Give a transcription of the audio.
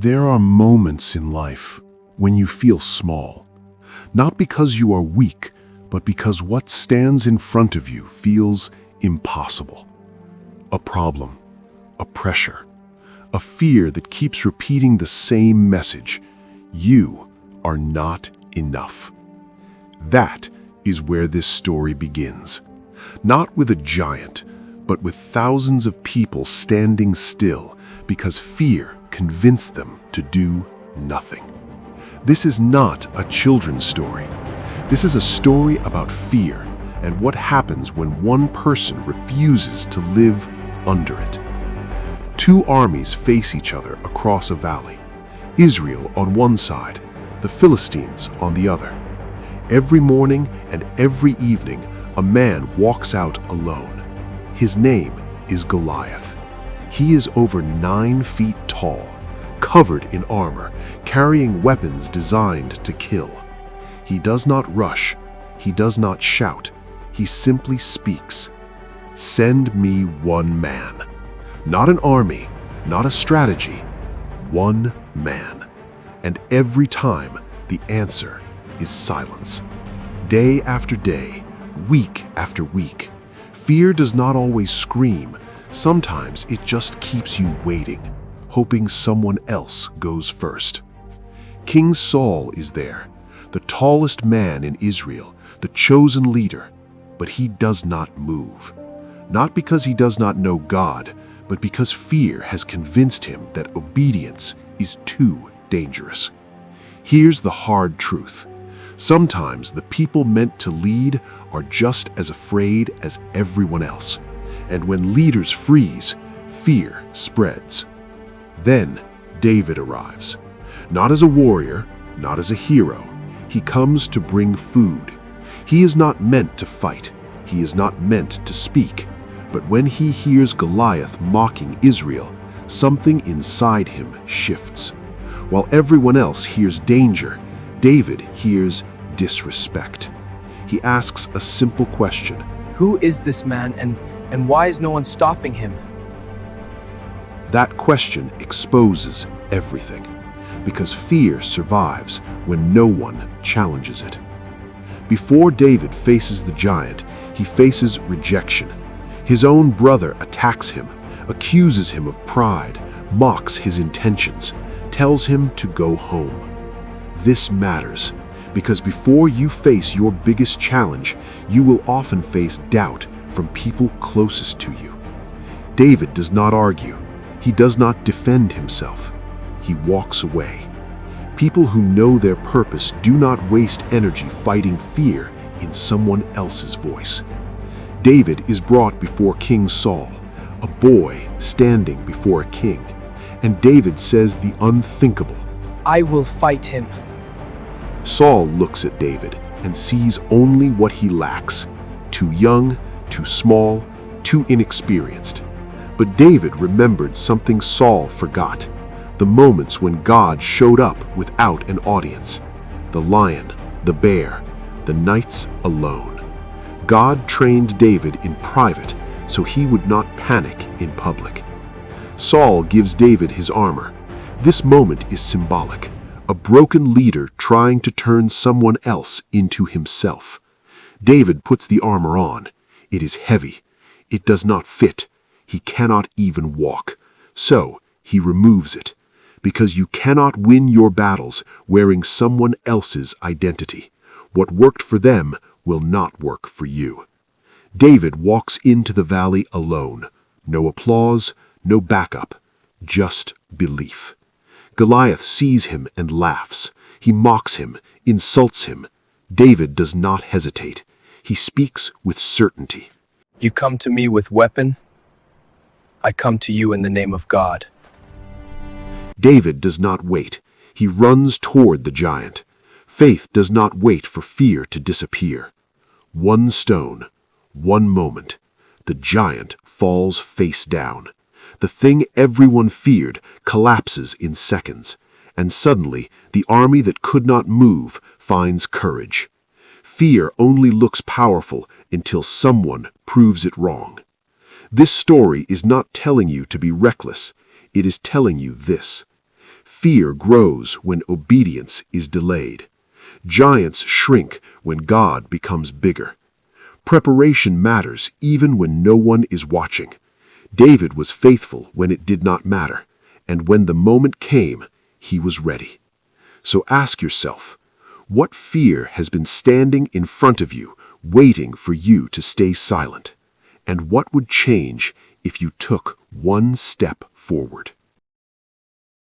There are moments in life when you feel small, not because you are weak, but because what stands in front of you feels impossible. A problem, a pressure, a fear that keeps repeating the same message: you are not enough. That is where this story begins. Not with a giant, but with thousands of people standing still because fear convinced them to do nothing. This is not a children's story. This is a story about fear and what happens when one person refuses to live under it. Two armies face each other across a valley. Israel on one side, the Philistines on the other. Every morning and every evening, a man walks out alone. His name is Goliath. He is over 9 feet tall, covered in armor, carrying weapons designed to kill. He does not rush. He does not shout. He simply speaks. Send me one man. Not an army, not a strategy. One man. And every time, the answer is silence. Day after day, week after week. Fear does not always scream. Sometimes it just keeps you waiting, hoping someone else goes first. King Saul is there, the tallest man in Israel, the chosen leader, but he does not move. Not because he does not know God, but because fear has convinced him that obedience is too dangerous. Here's the hard truth. Sometimes the people meant to lead are just as afraid as everyone else. And when leaders freeze, fear spreads. Then David arrives. Not as a warrior, not as a hero. He comes to bring food. He is not meant to fight. He is not meant to speak. But when he hears Goliath mocking Israel, something inside him shifts. While everyone else hears danger, David hears disrespect. He asks a simple question. Who is this man, and why is no one stopping him? That question exposes everything, because fear survives when no one challenges it. Before David faces the giant, he faces rejection. His own brother attacks him, accuses him of pride, mocks his intentions, tells him to go home. This matters, because before you face your biggest challenge, you will often face doubt from people closest to you. David does not argue. He does not defend himself. He walks away. People who know their purpose do not waste energy fighting fear in someone else's voice. David is brought before King Saul, a boy standing before a king, and David says the unthinkable. I will fight him. Saul looks at David and sees only what he lacks: too young, too small, too inexperienced. But David remembered something Saul forgot: the moments when God showed up without an audience. The lion, the bear, the nights alone. God trained David in private so he would not panic in public. Saul gives David his armor. This moment is symbolic. A broken leader trying to turn someone else into himself. David puts the armor on. It is heavy. It does not fit. He cannot even walk. So he removes it. Because you cannot win your battles wearing someone else's identity. What worked for them will not work for you. David walks into the valley alone. No applause, no backup, just belief. Goliath sees him and laughs. He mocks him, insults him. David does not hesitate. He speaks with certainty. You come to me with weapon? I come to you in the name of God. David does not wait. He runs toward the giant. Faith does not wait for fear to disappear. One stone, one moment. The giant falls face down. The thing everyone feared collapses in seconds, and suddenly the army that could not move finds courage. Fear only looks powerful until someone proves it wrong. This story is not telling you to be reckless. It is telling you this: Fear grows when obedience is delayed. Giants shrink when God becomes bigger. Preparation matters even when no one is watching. David was faithful when it did not matter, and when the moment came, he was ready. So ask yourself, what fear has been standing in front of you, waiting for you to stay silent? And what would change if you took one step forward?